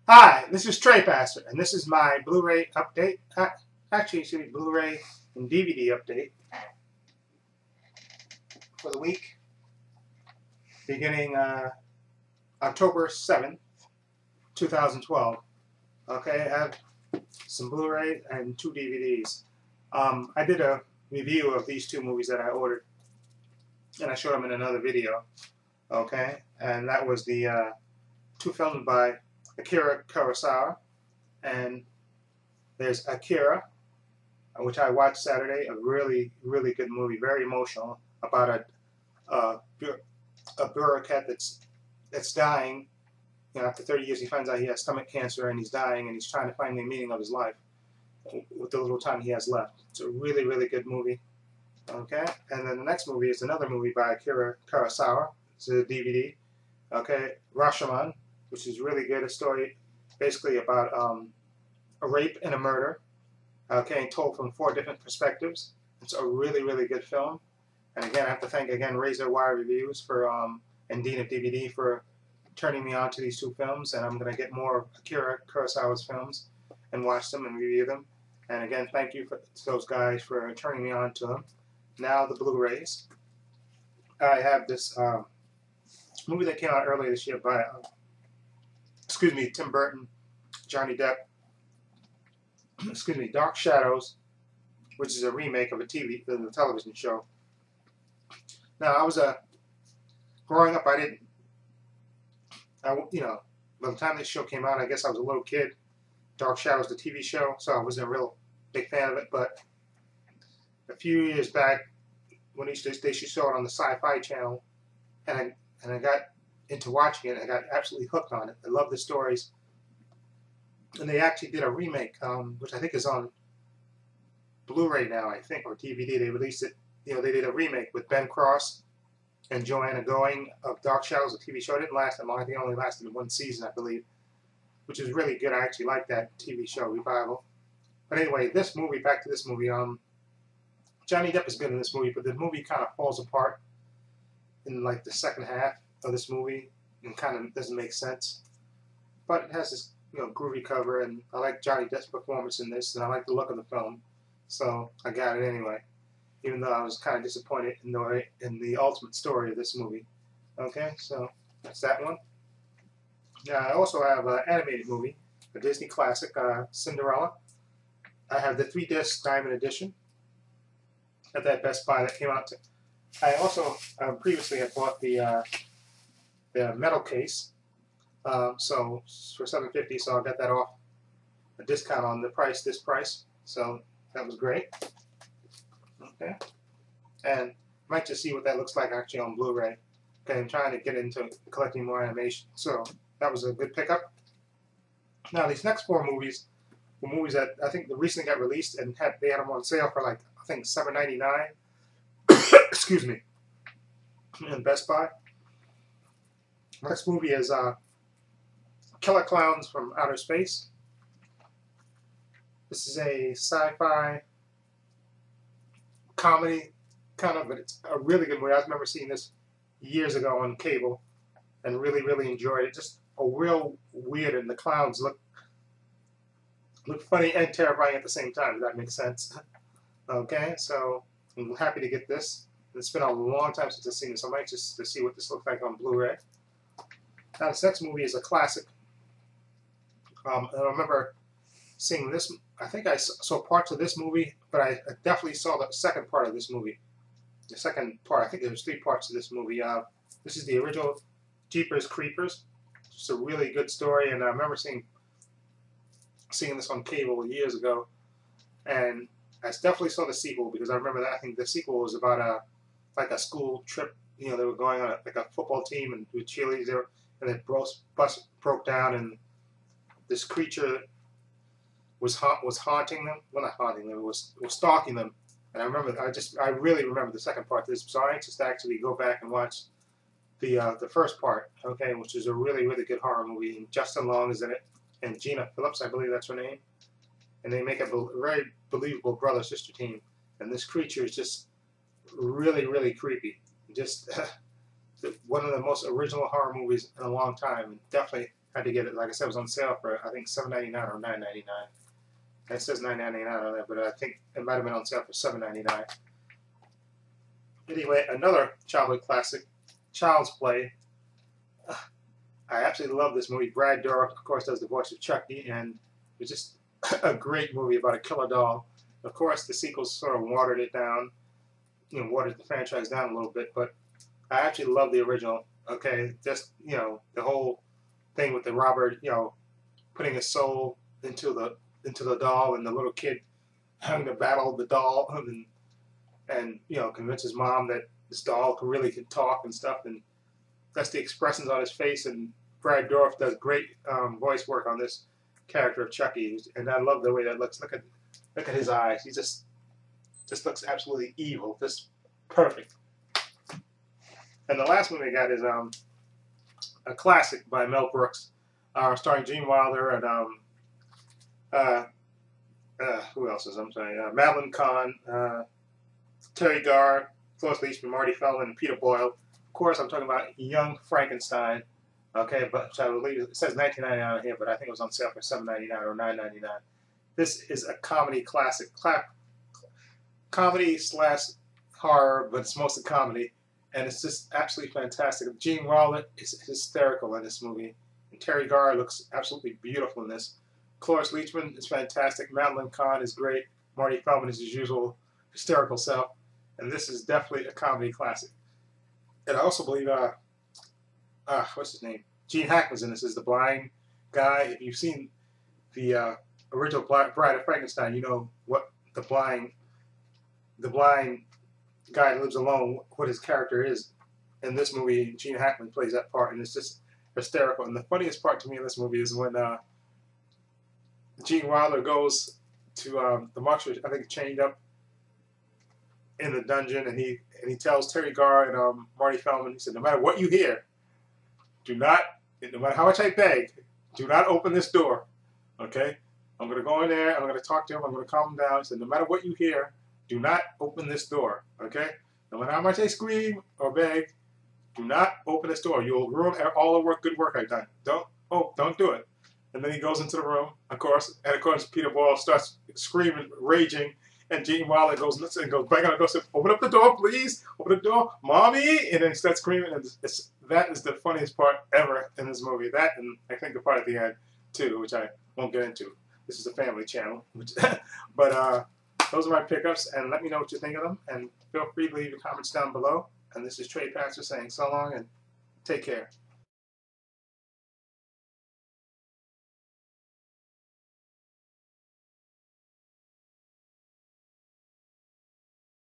Hi, this is Trey Pastor, and this is my Blu Ray update. Actually, it should be Blu Ray and DVD update for the week beginning October 7th, 2012. Okay, I have some Blu Ray and 2 DVDs. I did a review of these 2 movies that I ordered, and I showed them in another video. Okay, and that was the 2 films by Akira Kurosawa, and there's Akira, which I watched Saturday. A really, really good movie, very emotional, about a bureaucrat that's dying. You know, after 30 years, he finds out he has stomach cancer, and he's dying, and he's trying to find the meaning of his life with the little time he has left. It's a really, really good movie. Okay, and then the next movie is another movie by Akira Kurosawa. It's a DVD. Okay, Rashomon, which is really good. A story basically about a rape and a murder, okay, told from 4 different perspectives. It's a really, really good film. And again, I have to thank Razor Wire Reviews for and Dean of DVD for turning me on to these 2 films. And I'm going to get more of Akira Kurosawa's films and watch them and review them. And again, thank you to those guys for turning me on to them. Now the Blu-rays. I have this movie that came out earlier this year by Tim Burton, Johnny Depp. Dark Shadows, which is a remake of a television show. Now, I was growing up. By the time this show came out, I guess I was a little kid. Dark Shadows, the TV show, so I wasn't a real big fan of it. But a few years back, when they used to show it on the Sci-Fi Channel, and I got into watching it, I got absolutely hooked on it. I love the stories. And they actually did a remake, which I think is on Blu-ray now, I think, or DVD. They released it. You know, they did a remake with Ben Cross and Joanna Going of Dark Shadows, the TV show. It didn't last that long. I think it only lasted 1 season, I believe, which is really good. I actually like that TV show revival. But anyway, this movie, back to this movie. Johnny Depp is good in this movie, but the movie kind of falls apart in like the second half of this movie, and kind of doesn't make sense. But it has this, groovy cover, and I like Johnny Depp's performance in this, and I like the look of the film, so I got it anyway, even though I was kind of disappointed in the ultimate story of this movie. Okay, so that's that one. Now, I also have an animated movie, a Disney classic, Cinderella. I have the 3-disc Diamond Edition at that Best Buy that came out. I also previously had bought the metal case. So for $7.50, so I got that off a discount on this price. So that was great. Okay, and might just see what that looks like actually on Blu-ray. Okay, I'm trying to get into collecting more animation, so that was a good pickup. Now these next 4 movies were movies that I think recently got released, and they had them on sale for like I think $7.99. Excuse me, in Best Buy. Next movie is Killer Clowns from Outer Space. This is a sci-fi comedy, kind of, but it's a really good movie. I remember seeing this years ago on cable and really, really enjoyed it. Just a real weird, and the clowns look funny and terrifying at the same time, if that makes sense. Okay, so I'm happy to get this. It's been a long time since I've seen this. I'm anxious to see what this looks like on Blu-ray. Now, this next movie is a classic. I remember seeing this. I think I saw parts of this movie, but I definitely saw the second part of this movie. The second part, I think there was 3 parts of this movie. This is the original Jeepers Creepers. It's a really good story, and I remember seeing this on cable years ago. And I definitely saw the sequel, because I remember that. I think the sequel was about a school trip. They were going on like a football team and with cheerleaders there, and the bus broke down, and this creature was haunting them. Well, not haunting them. It was stalking them. And I really remember the second part of this. So I'm anxious to actually go back and watch the first part. Okay, which is a really, really good horror movie. And Justin Long is in it, and Gina Phillips, I believe that's her name. And they make a very believable brother-sister team. And this creature is just really, really creepy. Just one of the most original horror movies in a long time. And definitely Had to get it. Like I said, it was on sale for I think $7.99 or $9.99. It says $9.99 on there, but I think it might have been on sale for $7.99. Anyway, another childhood classic, Child's Play. I absolutely love this movie. Brad Dourif, of course, does the voice of Chucky, and it's just a great movie about a killer doll. Of course, the sequels sort of watered it down, watered the franchise down a little bit, but I actually love the original. Okay, just, the whole thing with the robber, putting his soul into the doll, and the little kid having to battle the doll, and convince his mom that this doll really can talk and stuff, and that's the expressions on his face. And Brad Dourif does great voice work on this character of Chucky, and I love the way that looks. Look at his eyes. He just looks absolutely evil, just perfect. And the last movie I got is a classic by Mel Brooks, starring Gene Wilder and who else is? I'm sorry, Madeline Kahn, Terry Garr, Cloris Leachman, Marty Feldman, and Peter Boyle. Of course, I'm talking about Young Frankenstein. Okay, but I believe it says $19.99 here, but I think it was on sale for $7.99 or $9.99. This is a comedy classic, comedy / horror, but it's mostly comedy, and it's just absolutely fantastic. Gene Wilder is hysterical in this movie, and Terry Garr looks absolutely beautiful in this. Cloris Leachman is fantastic. Madeline Kahn is great. Marty Feldman is his usual hysterical self, and this is definitely a comedy classic. And I also believe, what's his name? Gene Hackman's in this as the blind guy. If you've seen the original Bride of Frankenstein, you know what the blind guy who lives alone, what his character is. In this movie, Gene Hackman plays that part, and it's just hysterical. And the funniest part to me in this movie is when Gene Wilder goes to the monster, I think, chained up in the dungeon, and he tells Terry Garr and Marty Feldman, he said, no matter what you hear, no matter how much I beg, do not open this door. Okay? I'm going to go in there, I'm going to talk to him, I'm going to calm him down. He said, no matter what you hear, do not open this door. Okay? No matter how much I scream or beg, do not open this door. You'll ruin all the good work I've done. Don't do it. And then he goes into the room, of course, and of course Peter Boyle starts screaming, raging, and Gene Wilder goes nuts and goes bang on the door, says, open up the door, please, open the door, mommy, and then he starts screaming, and that is the funniest part ever in this movie. That, and I think the part at the end, too, which I won't get into. This is a family channel. But those are my pickups, and let me know what you think of them, and feel free to leave your comments down below. And this is Trey Pastor saying so long, and take care.